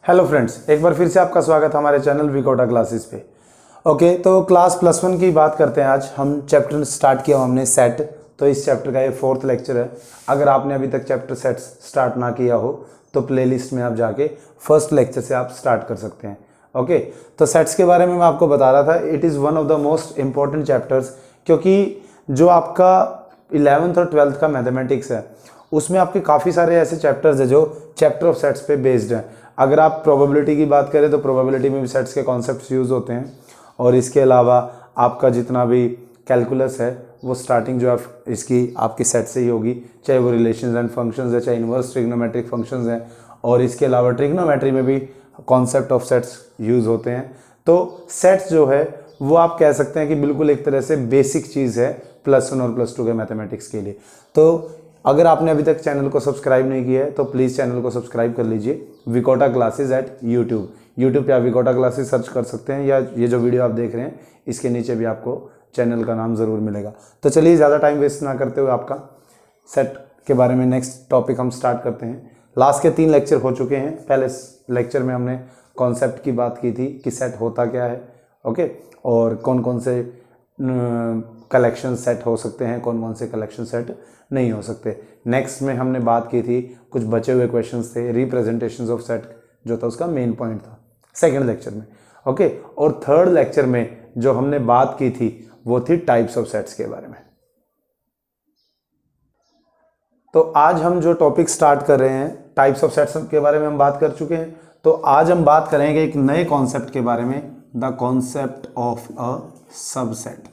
Hello friends, एक बार फिर से आपका स्वागत हमारे चैनल विकोटा क्लासेस पे। ओके, तो क्लास +1 की बात करते हैं। आज हम चैप्टर स्टार्ट किया हमने सेट, तो इस चैप्टर का ये 4th लेक्चर है। अगर आपने अभी तक चैप्टर सेट स्टार्ट ना किया हो तो प्लेलिस्ट में आप जाके फर्स्ट लेक्चर से आप स्टार्ट कर सकते हैं। ओके, तो सेट्स के बारे में मैं आपको बता रहा था, it is one of the most important chapters, क्योंकि जो आपका 11th और 12th का मैथमेटिक्स है उसमें आपके काफ़ी सारे ऐसे चैप्टर्स है जो चैप्टर ऑफ सेट्स पे बेस्ड हैं। अगर आप प्रोबेबिलिटी की बात करें तो प्रोबेबिलिटी में भी सेट्स के कॉन्सेप्ट्स यूज़ होते हैं, और इसके अलावा आपका जितना भी कैलकुलस है वो स्टार्टिंग जो आप इसकी आपकी सेट से ही होगी, चाहे वो रिलेशंस एंड फंक्शंस है, चाहे इन्वर्स ट्रिग्नोमेट्रिक फंक्शंस हैं, और इसके अलावा ट्रिग्नोमेट्री में भी कॉन्सेप्ट ऑफ सेट्स यूज़ होते हैं। तो सेट्स जो है वो आप कह सकते हैं कि बिल्कुल एक तरह से बेसिक चीज़ है +1 और +2 के मैथमेटिक्स के लिए। तो अगर आपने अभी तक चैनल को सब्सक्राइब नहीं किया है तो प्लीज़ चैनल को सब्सक्राइब कर लीजिए। विकोटा क्लासेस एट यूट्यूब पे आप विकोटा क्लासेस सर्च कर सकते हैं, या ये जो वीडियो आप देख रहे हैं इसके नीचे भी आपको चैनल का नाम ज़रूर मिलेगा। तो चलिए ज़्यादा टाइम वेस्ट ना करते हुए आपका सेट के बारे में नेक्स्ट टॉपिक हम स्टार्ट करते हैं। लास्ट के 3 लेक्चर हो चुके हैं। पहले लेक्चर में हमने कॉन्सेप्ट की बात की थी कि सेट होता क्या है, ओके, और कौन कौन से कलेक्शन सेट हो सकते हैं, कौन कौन से कलेक्शन सेट नहीं हो सकते। नेक्स्ट में हमने बात की थी, कुछ बचे हुए क्वेश्चंस थे, रिप्रेजेंटेशंस ऑफ सेट जो था उसका मेन पॉइंट था सेकंड लेक्चर में, ओके। और थर्ड लेक्चर में जो हमने बात की थी वो थी टाइप्स ऑफ सेट्स के बारे में। तो आज हम जो टॉपिक स्टार्ट कर रहे हैं, टाइप्स ऑफ सेट्स के बारे में हम बात कर चुके हैं, तो आज हम बात करेंगे एक नए कॉन्सेप्ट के बारे में, the concept of a subset.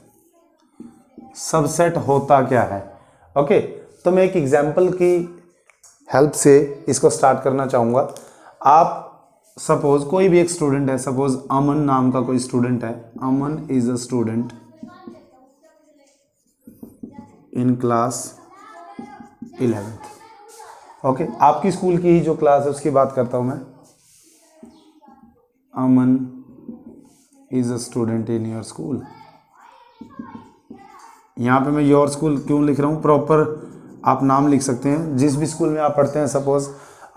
Subset होता क्या है, ओके। तो मैं एक एग्जाम्पल की हेल्प से इसको स्टार्ट करना चाहूँगा। आप सपोज कोई भी एक स्टूडेंट है, सपोज अमन नाम का कोई स्टूडेंट है। Aman is a student in class 11th, okay. आपकी स्कूल की ही जो क्लास है उसकी बात करता हूँ मैं। Aman is a student in your school. यहाँ पे मैं योर स्कूल क्यों लिख रहा हूँ, प्रॉपर आप नाम लिख सकते हैं जिस भी स्कूल में आप पढ़ते हैं। सपोज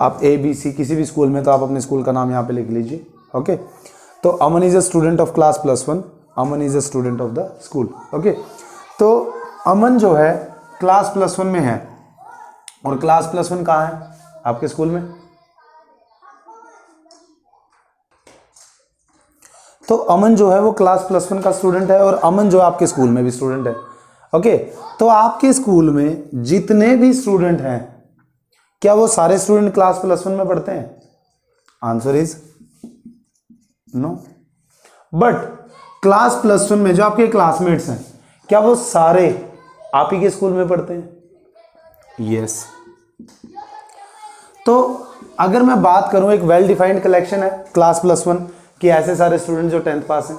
आप ABC किसी भी स्कूल में, तो आप अपने स्कूल का नाम यहाँ पे लिख लीजिए, ओके। तो Aman is a student of class +1, Aman is a student of the school, okay. तो अमन जो है क्लास +1 में है, और क्लास +1 कहाँ है आपके स्कूल में? तो अमन जो है वो क्लास +1 का स्टूडेंट है, और अमन जो आपके स्कूल में भी स्टूडेंट है, ओके। तो आपके स्कूल में जितने भी स्टूडेंट हैं, क्या वो सारे स्टूडेंट क्लास +1 में पढ़ते हैं? Answer is no. But class +1 में जो आपके क्लासमेट्स हैं, क्या वो सारे आप ही के स्कूल में पढ़ते हैं? यस। तो अगर मैं बात करूं, एक वेल डिफाइंड कलेक्शन है क्लास +1 कि ऐसे सारे स्टूडेंट जो 10th पास हैं,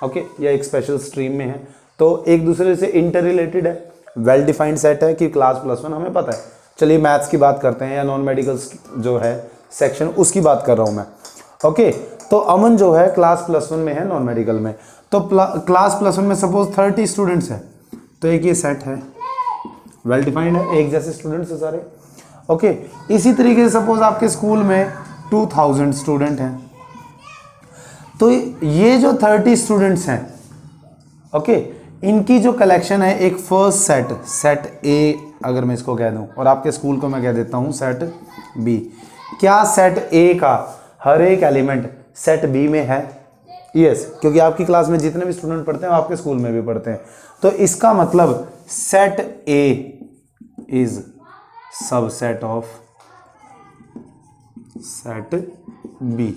ओके, या एक स्पेशल स्ट्रीम में है, तो एक दूसरे से इंटर रिलेटेड है, वेल डिफाइंड सेट है कि क्लास +1 हमें पता है। चलिए मैथ्स की बात करते हैं, या नॉन मेडिकल्स जो है सेक्शन उसकी बात कर रहा हूं मैं, ओके। तो अमन जो है क्लास +1 में है, नॉन मेडिकल में। तो क्लास +1 में सपोज 30 स्टूडेंट्स हैं, तो एक ये सेट है, वेल डिफाइंड है, एक जैसे स्टूडेंट्स है सारे, ओके। इसी तरीके से सपोज आपके स्कूल में 2000 स्टूडेंट हैं, तो ये जो 30 स्टूडेंट्स हैं, ओके, इनकी जो कलेक्शन है एक फर्स्ट सेट ए अगर मैं इसको कह दूं, और आपके स्कूल को मैं कह देता हूं सेट बी। क्या सेट ए का हर एक एलिमेंट सेट बी में है? यस, क्योंकि आपकी क्लास में जितने भी स्टूडेंट पढ़ते हैं वो आपके स्कूल में भी पढ़ते हैं। तो इसका मतलब set A is subset of set B.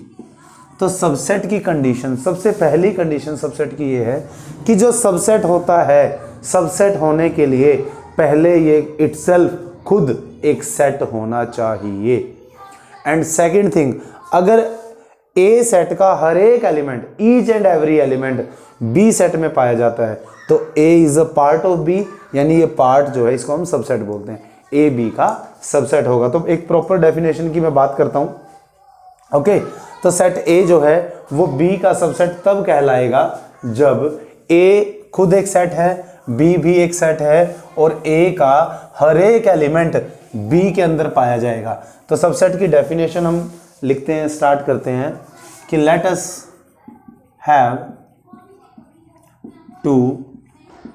तो सबसेट की कंडीशन, सबसे पहली कंडीशन सबसेट की ये है कि जो सबसेट होता है, सबसेट होने के लिए पहले ये इटसेल्फ खुद एक सेट होना चाहिए। एंड सेकंड थिंग, अगर ए सेट का हर एक element, each and every element B set में पाया जाता है, तो A is a part of B, यानी ये पार्ट जो है इसको हम सबसेट बोलते हैं, ए बी का सबसेट होगा। तो एक प्रॉपर डेफिनेशन की मैं बात करता हूं, ओके। तो सेट ए जो है वो बी का सबसेट तब कहलाएगा जब ए खुद एक सेट है, बी भी एक सेट है, और ए का हर एक एलिमेंट बी के अंदर पाया जाएगा। तो सबसेट की डेफिनेशन हम लिखते हैं, स्टार्ट करते हैं कि let us have two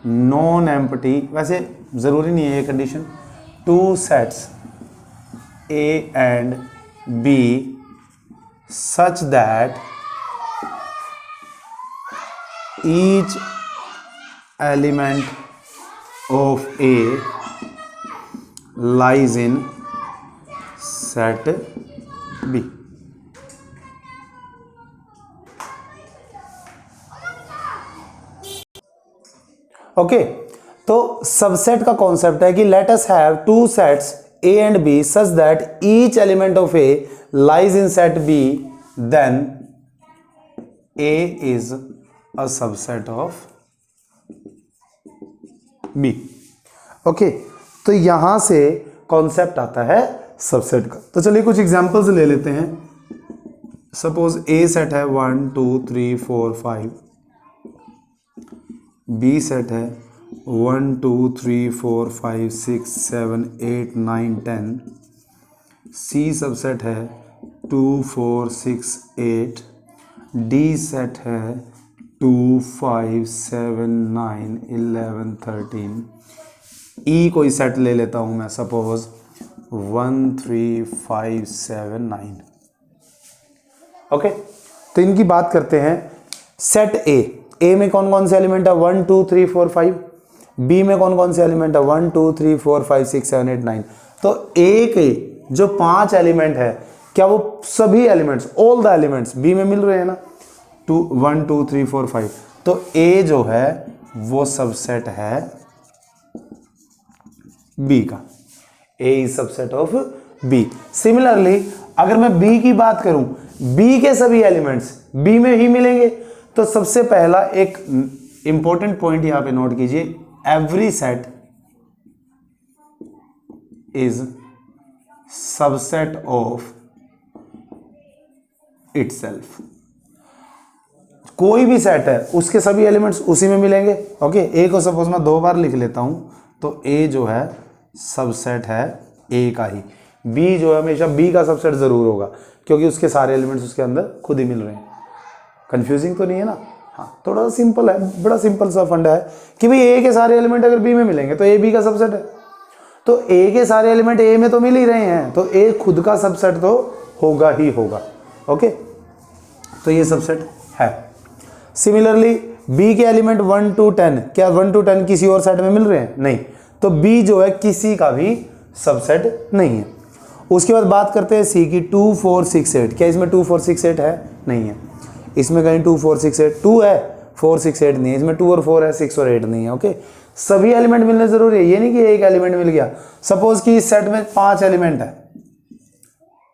non empty, वैसे ज़रूरी नहीं है ये condition, two sets A and B such that each element of A lies in set B. Okay, तो सबसेट का कॉन्सेप्ट है कि let us have to sets A and B such that each element of A lies in set B, then A is a subset of B. Okay, तो यहां से concept आता है subset का। तो चलिए कुछ एग्जांपल्स ले लेते हैं। सपोज A सेट है 1 2 3 4 5, B सेट है 1 2 3 4 5 6 7 8 9 10, C सबसेट है 2 4 6 8, D सेट है 2 5 7 9 11 13, E कोई सेट ले लेता हूं मैं, सपोज 1 3 5 7 9। ओके, तो इनकी बात करते हैं। सेट ए में कौन कौन से एलिमेंट है? 1 2 3 4 5। बी में कौन कौन से एलिमेंट है? 1 2 3 4 5 6 7 8 9। तो ए के जो 5 एलिमेंट है, क्या वो सभी elements, all the elements B में मिल रहे हैं ना? 1 2 3 4 5। तो ए जो है वो सबसेट है बी का। A is subset of B. Similarly अगर मैं बी की बात करूं, बी के सभी एलिमेंट्स बी में ही मिलेंगे। तो सबसे पहला एक इंपॉर्टेंट पॉइंट यहां पे नोट कीजिए, every set is subset of itself. कोई भी सेट है उसके सभी एलिमेंट्स उसी में मिलेंगे। ओके, ए को सपोज मैं 2 बार लिख लेता हूं, तो ए जो है सबसेट है ए का ही। बी जो है हमेशा बी का सबसेट जरूर होगा, क्योंकि उसके सारे एलिमेंट्स उसके अंदर खुद ही मिल रहे हैं। कंफ्यूजिंग तो नहीं है ना? हाँ, थोड़ा सा सिंपल है, बड़ा सिंपल सा फंडा है कि भाई ए के सारे एलिमेंट अगर बी में मिलेंगे तो ए बी का सबसेट है। तो ए के सारे एलिमेंट ए में तो मिल ही रहे हैं, तो ए खुद का सबसेट तो होगा ही होगा। ओके, तो ये सबसेट है। सिमिलरली बी के एलिमेंट 1 to 10, क्या 1 to 10 किसी और सेट में मिल रहे हैं? नहीं। तो बी जो है किसी का भी सबसेट नहीं है। उसके बाद बात करते हैं सी की, 2 4 6 8। क्या इसमें 2 4 6 8 है? नहीं है। इसमें कहीं 2 4 6 8 2 है, 4 6 8 नहीं है। इसमें 2 और 4 है, 6 और 8 नहीं है। ओके, सभी एलिमेंट मिलने जरूरी है, ये नहीं कि एक एलिमेंट मिल गया। सपोज कि इस सेट में 5 एलिमेंट है।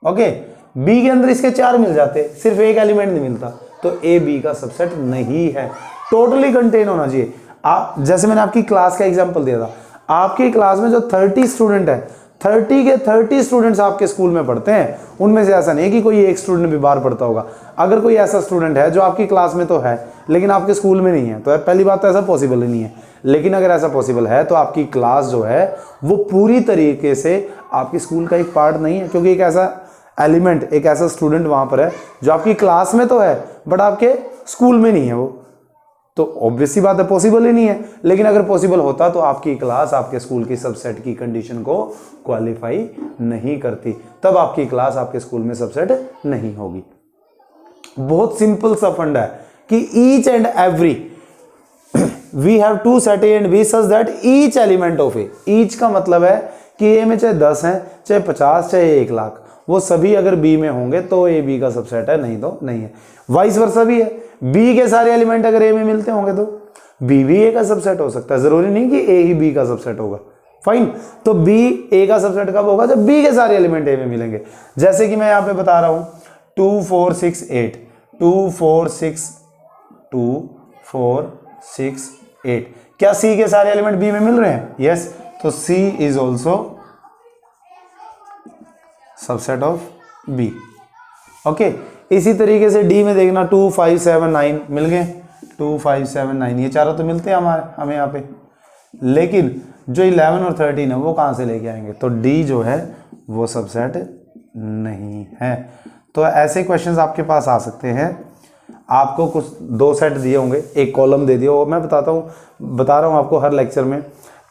ओके, बी के अंदर इसके 4 मिल जाते, सिर्फ एक एलिमेंट नहीं मिलता, तो ए बी का सबसेट नहीं है। टोटली कंटेन होना चाहिए। आप जैसे मैंने आपकी क्लास का एग्जांपल दिया था, आपकी क्लास में जो 30 स्टूडेंट है, 30 के 30 स्टूडेंट्स आपके स्कूल में पढ़ते हैं, उनमें से ऐसा नहीं कि कोई एक स्टूडेंट भी बाहर पढ़ता होगा। अगर कोई ऐसा स्टूडेंट है जो आपकी क्लास में तो है लेकिन आपके स्कूल में नहीं है, तो पहली बात तो ऐसा पॉसिबल ही नहीं है। लेकिन अगर ऐसा पॉसिबल है तो आपकी क्लास जो है वो पूरी तरीके से आपके स्कूल का एक पार्ट नहीं है, क्योंकि एक ऐसा एलिमेंट, एक ऐसा स्टूडेंट वहां पर है जो आपकी क्लास में तो है बट आपके स्कूल में नहीं है। वो तो ऑब्वियसली बात है, पॉसिबल ही नहीं है। लेकिन अगर पॉसिबल होता तो आपकी क्लास आपके स्कूल की सबसेट की कंडीशन को क्वालिफाई नहीं करती, तब आपकी क्लास आपके स्कूल में सबसेट नहीं होगी। बहुत सिंपल सा फंडा है कि each and every we have two set A and B such that each element of A. Each का मतलब है कि ए में चाहे 10 है, चाहे 50, चाहे 1 लाख, वो सभी अगर बी में होंगे तो ए बी का सबसेट है, नहीं तो नहीं है। वाइस वर्सा भी है, बी के सारे एलिमेंट अगर ए में मिलते होंगे तो बी भी ए का सबसेट हो सकता है। जरूरी नहीं कि ए ही बी का सबसेट होगा। फाइन, तो बी ए का सबसेट कब होगा? जब बी के सारे एलिमेंट ए में मिलेंगे। जैसे कि मैं यहां पे बता रहा हूं 2 4 6 8, 2 4 6 2 4 6 8। क्या सी के सारे एलिमेंट बी में मिल रहे हैं? यस, तो C is also subset of B. Okay, इसी तरीके से डी में देखना 2 5 7 9 मिल गए, 2 5 7 9, ये चारों तो मिलते हैं हमें यहाँ पे। लेकिन जो 11 और 13 है वो कहाँ से लेके आएंगे? तो डी जो है वो सबसेट नहीं है। तो ऐसे क्वेश्चंस आपके पास आ सकते हैं। आपको कुछ 2 सेट दिए होंगे, एक कॉलम दे दिया, और मैं बता रहा हूँ आपको हर लेक्चर में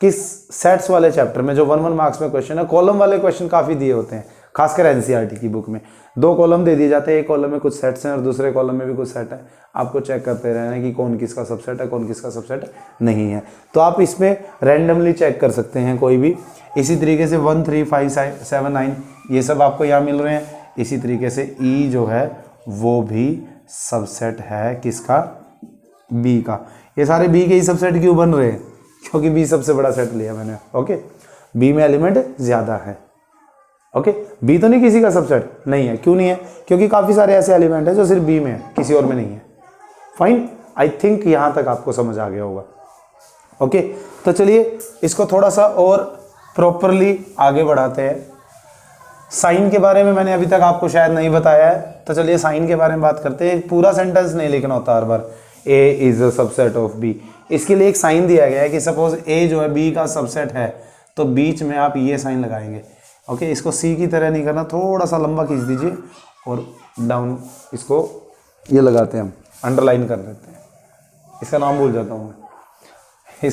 कि सेट्स वाले चैप्टर में जो 1 मार्क्स में क्वेश्चन है, कॉलम वाले क्वेश्चन काफ़ी दिए होते हैं, खासकर एनसीईआरटी की बुक में 2 कॉलम दे दिए जाते हैं, एक कॉलम में कुछ सेट्स हैं और दूसरे कॉलम में भी कुछ सेट है। आपको चेक करते रहना है कि कौन किसका सबसेट है, कौन किसका सबसेट नहीं है। तो आप इसमें रैंडमली चेक कर सकते हैं कोई भी। इसी तरीके से 1, 3, 5, 7, 9 ये सब आपको यहाँ मिल रहे हैं। इसी तरीके से ई जो है वो भी सबसेट है किसका, बी का। ये सारे बी के ही सबसेट क्यों बन रहे हैं, क्योंकि बी सबसे बड़ा सेट लिया मैंने। ओके, बी में एलिमेंट ज़्यादा है। ओके, बी तो नहीं किसी का सबसेट नहीं है। क्यों नहीं है, क्योंकि काफ़ी सारे ऐसे एलिमेंट हैं जो सिर्फ बी में है, किसी और में नहीं है। फाइन, आई थिंक यहाँ तक आपको समझ आ गया होगा। ओके, तो चलिए इसको थोड़ा सा और प्रॉपरली आगे बढ़ाते हैं। साइन के बारे में मैंने अभी तक आपको शायद नहीं बताया है, तो चलिए साइन के बारे में बात करते हैं। पूरा सेंटेंस नहीं लिखना होता हर बार, A is a subset of B. इसके लिए एक साइन दिया गया है कि सपोज ए जो है बी का सबसेट है, तो बीच में आप ये साइन लगाएंगे। ओके, इसको सी की तरह नहीं करना, थोड़ा सा लंबा खींच दीजिए और डाउन इसको ये लगाते हैं, हम अंडरलाइन कर देते हैं। इसका नाम भूल जाता हूँ मैं।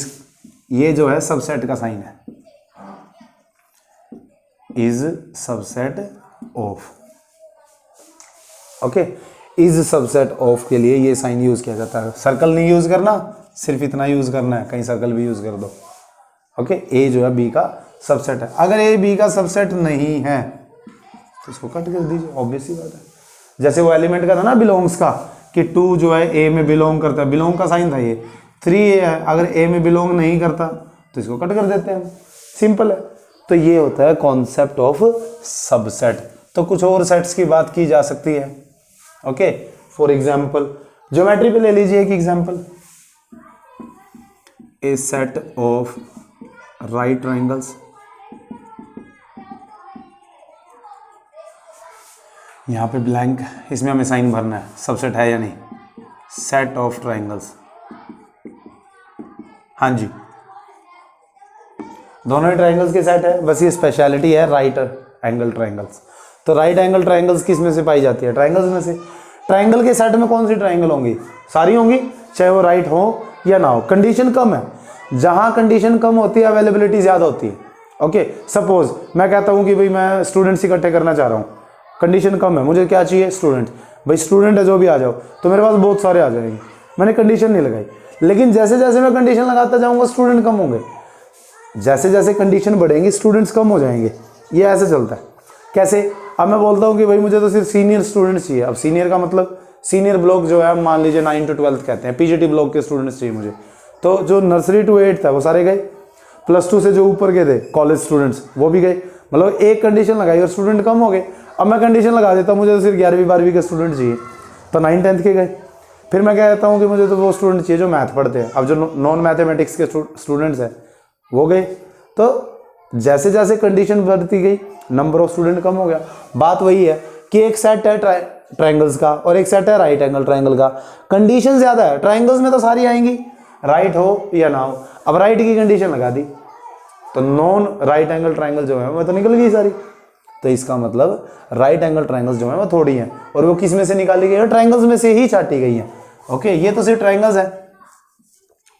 ये जो है सबसेट का साइन है, is subset of. Okay, is subset of के लिए ये साइन यूज किया जाता है। सर्कल नहीं यूज करना, सिर्फ इतना यूज करना है, कहीं सर्कल भी यूज कर दो। ओके, ए जो है बी का सबसेट है। अगर ए बी का सबसेट नहीं है तो इसको कट कर दीजिए, ऑब्वियस सी बात है। जैसे वो एलिमेंट का था ना बिलोंग्स का, कि 2 जो है ए में बिलोंग करता है, बिलोंग का साइन था ये। 3 है, अगर ए में बिलोंग नहीं करता तो इसको कट कर देते हैं, सिंपल है। तो ये होता है कॉन्सेप्ट ऑफ सबसेट। तो कुछ और सेट्स की बात की जा सकती है। ओके, फॉर एग्जाम्पल ज्योमेट्री पे ले लीजिए एक example, A set of right triangles. यहां पे ब्लैंक, इसमें हमें साइन भरना है, सबसेट है या नहीं। सेट ऑफ ट्राइंगल्स, हाँ जी, दोनों ही ट्राइंगल्स के सेट है, बस ये स्पेशलिटी है राइट एंगल ट्राइंगल्स। तो राइट एंगल ट्राइंगल्स किस में से पाई जाती है, ट्राइंगल्स में से। ट्राइंगल के सेट में कौन सी ट्राइंगल होंगी, सारी होंगी, चाहे वो राइट हो या ना हो। कंडीशन कम है, जहां कंडीशन कम होती है अवेलेबिलिटी ज्यादा होती है। ओके, सपोज मैं कहता हूं कि भाई मैं स्टूडेंट्स इकट्ठे करना चाह रहा हूं, कंडीशन कम है, मुझे क्या चाहिए, स्टूडेंट। भाई स्टूडेंट है जो भी आ जाओ, तो मेरे पास बहुत सारे आ जाएंगे, मैंने कंडीशन नहीं लगाई। लेकिन जैसे जैसे मैं कंडीशन लगाता जाऊंगा स्टूडेंट कम होंगे, जैसे जैसे कंडीशन बढ़ेंगी स्टूडेंट्स कम हो जाएंगे। ये ऐसे चलता है। कैसे, अब मैं बोलता हूँ कि भाई मुझे तो सिर्फ सीनियर स्टूडेंट्स चाहिए। अब सीनियर का मतलब सीनियर ब्लॉक जो है मान लीजिए 9 to 12 कहते हैं, पीजीटी ब्लॉक के स्टूडेंट्स चाहिए मुझे। तो जो नर्सरी टू 8 था वो सारे गए, +2 से जो ऊपर के थे कॉलेज स्टूडेंट्स वो भी गए। मतलब एक कंडीशन लगाई और स्टूडेंट कम हो गए। अब मैं कंडीशन लगा देता हूँ मुझे तो सिर्फ 11वीं 12वीं के स्टूडेंट चाहिए, तो 9 10th के गए। फिर मैं कहता हूँ कि मुझे तो वो स्टूडेंट चाहिए जो मैथ पढ़ते हैं। अब जो नॉन मैथमेटिक्स के स्टूडेंट्स हैं वो गए। तो जैसे जैसे कंडीशन बढ़ती गई नंबर ऑफ स्टूडेंट कम हो गया। बात वही है कि एक सेट है ट्राइंगल्स का और एक सेट है राइट एंगल ट्राइंगल का। कंडीशन ज्यादा है, ट्राइंगल्स में तो सारी आएंगी, राइट हो या ना हो। अब राइट की कंडीशन लगा दी तो नॉन राइट एंगल ट्राइंगल जो है वो तो निकल गई सारी। तो इसका मतलब राइट एंगल ट्राइंगल्स जो है वो थोड़ी हैं, और वो किस में से निकाली गई है, ट्राइंगल्स में से ही छाटी गई है। ओके, ये तो सिर्फ ट्राइंगल्स है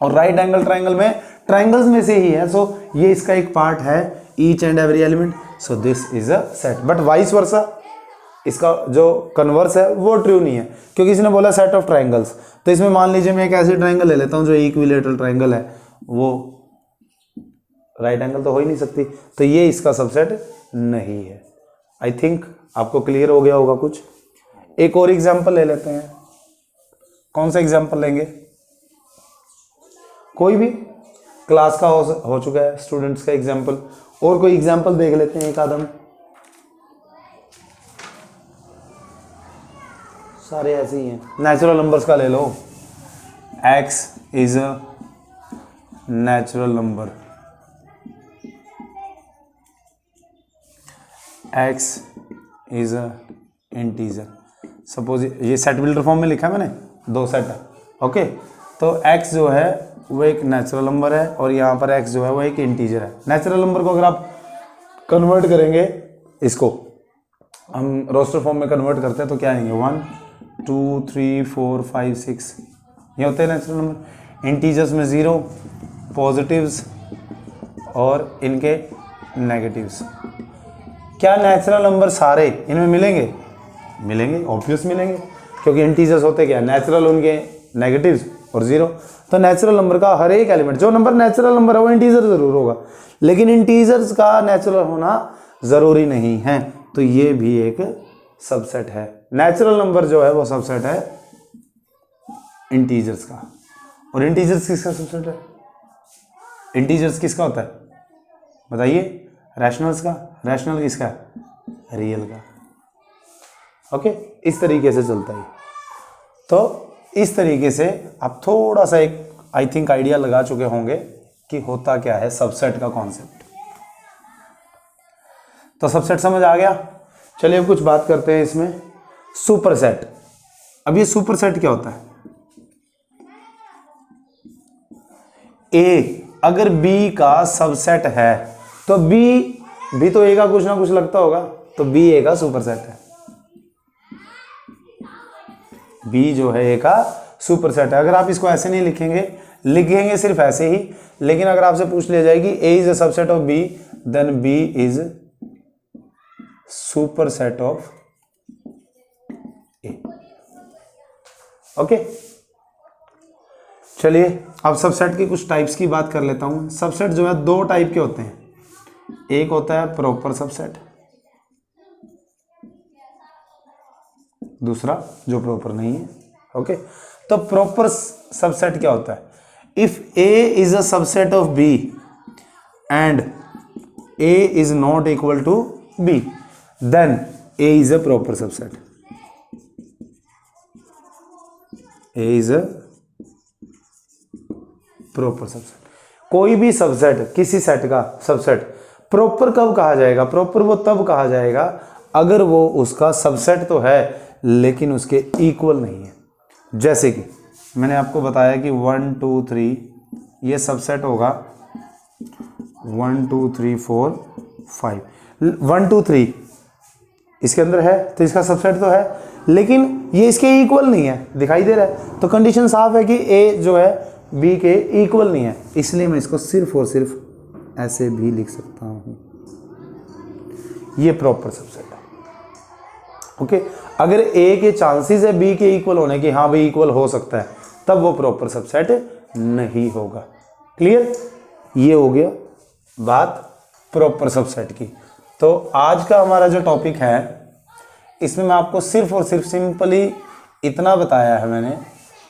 और राइट एंगल ट्राइंगल में ट्राइंगल्स में से ही है। सो ये इसका एक पार्ट है, each and every element. So this is a set. But vice versa, इसका जो कन्वर्स है वो ट्रू नहीं है, क्योंकि इसने बोला सेट ऑफ ट्राइंगल्स। तो इसमें मान लीजिए मैं एक ऐसी ट्राइंगल ले लेता हूं जो इक्विलेटरल ट्राइंगल है, वो राइट एंगल तो हो ही नहीं सकती, तो ये इसका सबसेट नहीं है। आई थिंक आपको क्लियर हो गया होगा कुछ। एक और एग्जांपल ले लेते हैं। कौन सा एग्जांपल लेंगे, कोई भी, क्लास का हो चुका है, स्टूडेंट्स का एग्जांपल। और कोई एग्जांपल देख लेते हैं एक आदम, सारे ऐसे ही हैं। नेचुरल नंबर्स का ले लो, x is a natural number, x is a integer. Suppose ये सेट बिल्डर फॉर्म में लिखा है मैंने, 2 सेट है। ओके, तो x जो है वो एक नेचुरल नंबर है और यहाँ पर x जो है वो एक इंटीजर है। नेचुरल नंबर को अगर आप कन्वर्ट करेंगे इसको हम रोस्टर फॉर्म में कन्वर्ट करते हैं तो क्या आएंगे 1 2 3 4 5 6 ये होते हैं नेचुरल नंबर। इंटीजर्स में 0, पॉजिटिव्स और इनके नेगेटिव्स। क्या नेचुरल नंबर सारे इनमें मिलेंगे? मिलेंगे, ऑब्वियस मिलेंगे, क्योंकि इंटीजर्स होते क्या नेचुरल, उनके नेगेटिव्स और 0। तो नेचुरल नंबर का हर एक एलिमेंट, जो नंबर नेचुरल नंबर है वो इंटीजर जरूर होगा, लेकिन इंटीजर्स का नेचुरल होना जरूरी नहीं है। तो ये भी एक सबसेट है। नेचुरल नंबर जो है वो सबसेट है इंटीजर्स का। और इंटीजर्स किसका सबसेट है? इंटीजर्स किसका होता है बताइए? रैशनल्स का। रैशनल किसका? रियल का। ओके, इस तरीके से चलता है। तो इस तरीके से आप थोड़ा सा एक आई थिंक आइडिया लगा चुके होंगे कि होता क्या है सबसेट का कॉन्सेप्ट। तो सबसेट समझ आ गया। चलिए अब कुछ बात करते हैं इसमें सुपरसेट। अब ये सुपरसेट क्या होता है? ए अगर बी का सबसेट है तो बी तो ए का कुछ ना कुछ लगता होगा, तो बी ए का सुपरसेट है। बी जो है ए का सुपरसेट है। अगर आप इसको ऐसे नहीं लिखेंगे सिर्फ ऐसे ही, लेकिन अगर आपसे पूछ लिया जाए कि A is a subset of B, then B is superset of A. Okay, चलिए अब सबसेट की कुछ टाइप्स की बात कर लेता हूं। सबसेट जो है दो टाइप के होते हैं। एक होता है प्रॉपर सबसेट, दूसरा जो प्रॉपर नहीं है। ओके, तो प्रॉपर सबसेट क्या होता है? If A is a subset of B and A is not equal to B, then A is a proper subset. A is a proper subset. कोई भी सबसेट, किसी सेट का सबसेट प्रॉपर कब कहा जाएगा? प्रॉपर वो तब कहा जाएगा अगर वो उसका सबसेट तो है लेकिन उसके इक्वल नहीं है। जैसे कि मैंने आपको बताया कि 1 2 3 ये सबसेट होगा 1 2 3 4 5। 1 2 3 इसके अंदर है तो इसका सबसेट तो है, लेकिन ये इसके इक्वल नहीं है, दिखाई दे रहा है। तो कंडीशन साफ है कि ए जो है बी के इक्वल नहीं है, इसलिए मैं इसको सिर्फ और सिर्फ ऐसे भी लिख सकता हूं। ये प्रॉपर सबसेट है। ओके, अगर ए के चांसेस है बी के इक्वल होने की, हाँ भाई इक्वल हो सकता है, तब वो प्रॉपर सबसेट नहीं होगा। क्लियर? ये हो गया बात प्रॉपर सबसेट की। तो आज का हमारा जो टॉपिक है इसमें मैं आपको सिर्फ और सिर्फ सिंपली इतना बताया है मैंने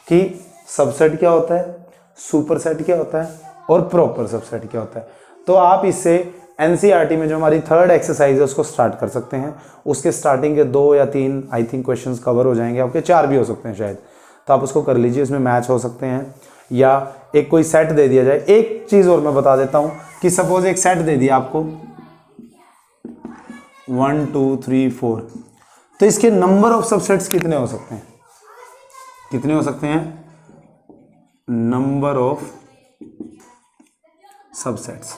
कि सबसेट क्या होता है, सुपरसेट क्या होता है और प्रॉपर सबसेट क्या होता है। तो आप इससे एनसीईआरटी में जो हमारी थर्ड एक्सरसाइज है उसको स्टार्ट कर सकते हैं। उसके स्टार्टिंग के 2 या 3 आई थिंक क्वेश्चंस कवर हो जाएंगे, आपके 4 भी हो सकते हैं शायद, तो आप उसको कर लीजिए। उसमें मैच हो सकते हैं या एक कोई सेट दे दिया जाए। एक चीज़ और मैं बता देता हूँ कि सपोज एक सेट दे दिया आपको 1 2 3 4, तो इसके नंबर ऑफ सबसेट्स कितने हो सकते हैं? कितने हो सकते हैं? Number of subsets.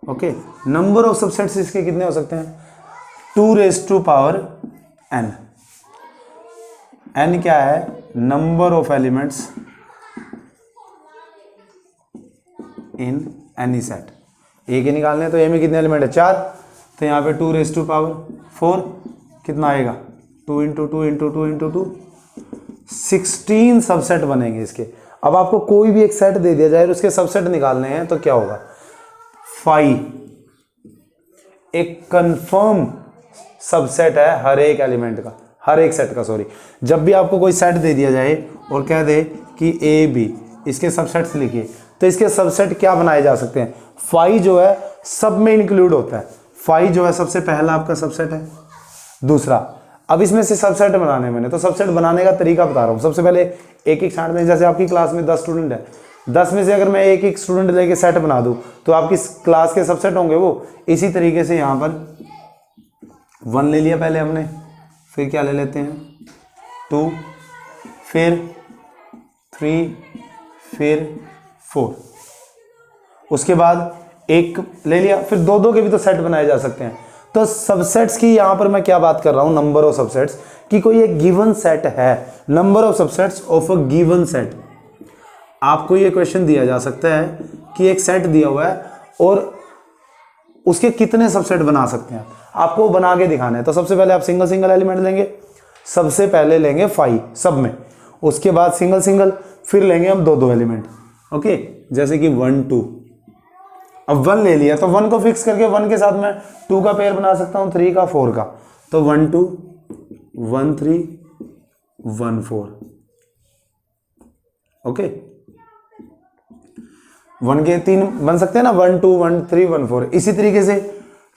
Okay, number of subsets इसके कितने हो सकते हैं? 2⁻n। n क्या है? Number of elements in any set. A के निकालने हैं तो ए में कितने एलिमेंट है? 4, तो यहाँ पे 2⁻4 कितना आएगा? 2 × 2 × 2 × 2 16 सबसेट बनेंगे इसके। अब आपको कोई भी एक सेट दे दिया जाए और उसके सबसेट निकालने हैं तो क्या होगा? फाई एक कंफर्म सबसेट है हर एक एलिमेंट का, हर एक सेट का, सॉरी। जब भी आपको कोई सेट दे दिया जाए और कह दे कि ए बी इसके सबसेट्स लिखिए, तो इसके सबसेट क्या बनाए जा सकते हैं? फाई जो है सब में इंक्लूड होता है। फाई जो है सबसे पहला आपका सबसेट है। दूसरा, अब इसमें से सबसेट बनाने मैंने तो सबसेट बनाने का तरीका बता रहा हूँ। सबसे पहले एक एक छांट में, जैसे आपकी क्लास में 10 स्टूडेंट है, 10 में से अगर मैं एक एक स्टूडेंट लेके सेट बना दूं तो आपकी क्लास के सबसेट होंगे वो। इसी तरीके से यहाँ पर 1 ले लिया पहले हमने, फिर क्या ले लेते हैं? 2, फिर 3, फिर 4। उसके बाद एक ले लिया, फिर दो दो के भी तो सेट बनाए जा सकते हैं। तो सबसेट्स की यहां पर मैं क्या बात कर रहा हूं, नंबर ऑफ सबसेट्स, कि कोई एक गिवन सेट है, number of subsets of a given set. आपको ये क्वेश्चन दिया जा सकता है कि एक सेट दिया हुआ है और उसके कितने सबसेट बना सकते हैं, आपको बना के दिखाना है। तो सबसे पहले आप सिंगल सिंगल एलिमेंट लेंगे, सबसे पहले लेंगे 5 सब में, उसके बाद सिंगल सिंगल, फिर लेंगे हम दो दो एलिमेंट। ओके, जैसे कि 1 2, अब 1 ले लिया तो 1 को फिक्स करके 1 के साथ मैं 2 का पेयर बना सकता हूं, 3 का 4 का, तो 1 2 1 3 1 4। ओके, 1 के 3 बन सकते हैं ना, 1 2 1 3 1 4। इसी तरीके से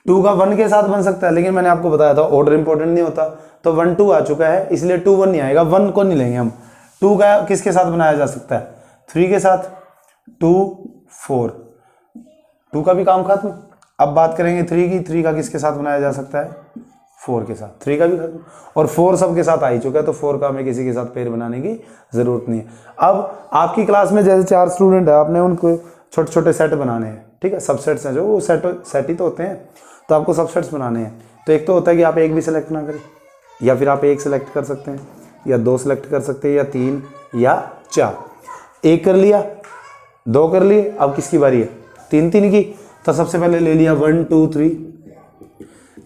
2 का 1 के साथ बन सकता है, लेकिन मैंने आपको बताया था ऑर्डर इंपॉर्टेंट नहीं होता, तो 1 2 आ चुका है, इसलिए 2 1 नहीं आएगा, 1 को नहीं लेंगे हम। 2 का किसके साथ बनाया जा सकता है, 3 के साथ, 2 4, 2 का भी काम खत्म। अब बात करेंगे 3 की, 3 का किसके साथ बनाया जा सकता है, 4 के साथ, 3 का भी खत्म, और 4 सब के साथ आ ही चुका है, तो 4 का हमें किसी के साथ पेयर बनाने की जरूरत नहीं है। अब आपकी क्लास में जैसे 4 स्टूडेंट है, आपने उनको छोटे छोटे सेट बनाने हैं, ठीक है, सबसेट्स हैं जो, वो सेट ही तो होते हैं, तो आपको सबसेट्स बनाने हैं। तो एक तो होता है कि आप एक भी सिलेक्ट ना करें, या फिर आप एक सिलेक्ट कर सकते हैं, या 2 सिलेक्ट कर सकते हैं, या 3 या 4। एक कर लिया, 2 कर लिए, अब किसकी बारी है, 3 3 की। तो सबसे पहले ले लिया 1 2 3,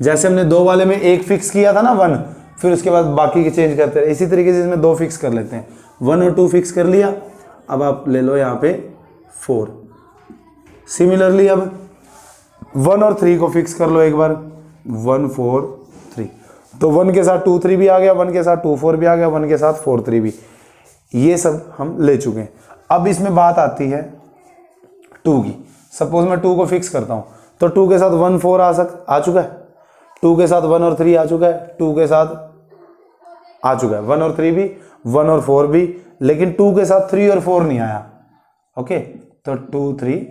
जैसे हमने 2 वाले में एक फिक्स किया था ना 1, फिर उसके बाद बाकी के चेंज करते हैं, इसी तरीके से इसमें 2 फिक्स कर लेते हैं, 1 और 2 फिक्स कर लिया। अब आप ले लो यहाँ पे 4। सिमिलरली अब 1 और 3 को फिक्स कर लो एक बार, 1 4 3, तो 1 के साथ 2 3 भी आ गया, 1 के साथ 2 4 भी आ गया, 1 के साथ 4 3 भी, ये सब हम ले चुके हैं। अब इसमें बात आती है 2 की। सपोज मैं 2 को फिक्स करता हूं, तो 2 के साथ 1 4 आ चुका है, 2 के साथ 1 और 3 आ चुका है, 2 के साथ आ चुका है 1 और 3 भी, 1 और 4 भी, लेकिन 2 के साथ 3 और 4 नहीं आया। ओके, तो 2 3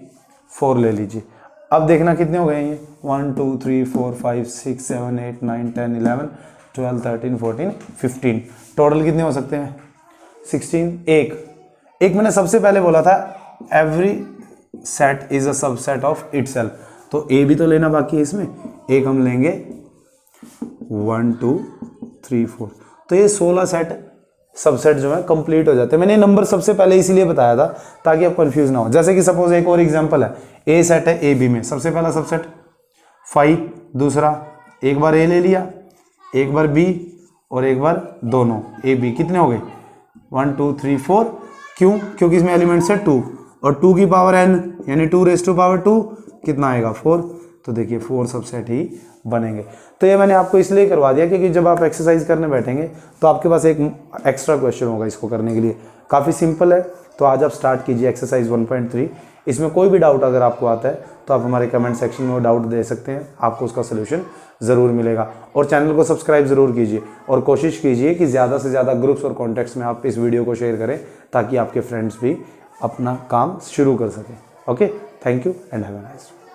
4 ले लीजिए। अब देखना कितने हो गए ये, 1 2 3 4 5 6 7 8 9 10 11 12 13 14 15, टोटल कितने हो सकते हैं, 16। एक मैंने सबसे पहले बोला था every set is a subset of itself, तो ए भी तो लेना बाकी है इसमें, एक हम लेंगे 1 2 3 4, तो ये 16 सेट सबसेट जो है कंप्लीट हो जाते हैं। मैंने नंबर सबसे पहले इसीलिए बताया था ताकि आप कंफ्यूज ना हो। जैसे कि सपोज एक और एग्जांपल है, ए सेट है ए बी में, सबसे पहला सबसेट 5, दूसरा एक बार ए ले लिया, एक बार बी, और एक बार दोनों ए बी, कितने हो गए 1 2 3 4। क्यों, क्योंकि इसमें एलिमेंट्स है 2, और 2 की पावर n यानी 2 रेज़ टू पावर 2 कितना आएगा 4, तो देखिए 4 सबसेट ही बनेंगे। तो ये मैंने आपको इसलिए करवा दिया क्योंकि जब आप एक्सरसाइज करने बैठेंगे तो आपके पास एक एक्स्ट्रा क्वेश्चन होगा इसको करने के लिए। काफ़ी सिंपल है, तो आज आप स्टार्ट कीजिए एक्सरसाइज 1.3। इसमें कोई भी डाउट अगर आपको आता है तो आप हमारे कमेंट सेक्शन में वो डाउट दे सकते हैं, आपको उसका सोल्यूशन ज़रूर मिलेगा। और चैनल को सब्सक्राइब ज़रूर कीजिए, और कोशिश कीजिए कि ज़्यादा से ज़्यादा ग्रुप्स और कॉन्टैक्ट्स में आप इस वीडियो को शेयर करें ताकि आपके फ्रेंड्स भी अपना काम शुरू कर सकें। Okay, thank you and have a nice day.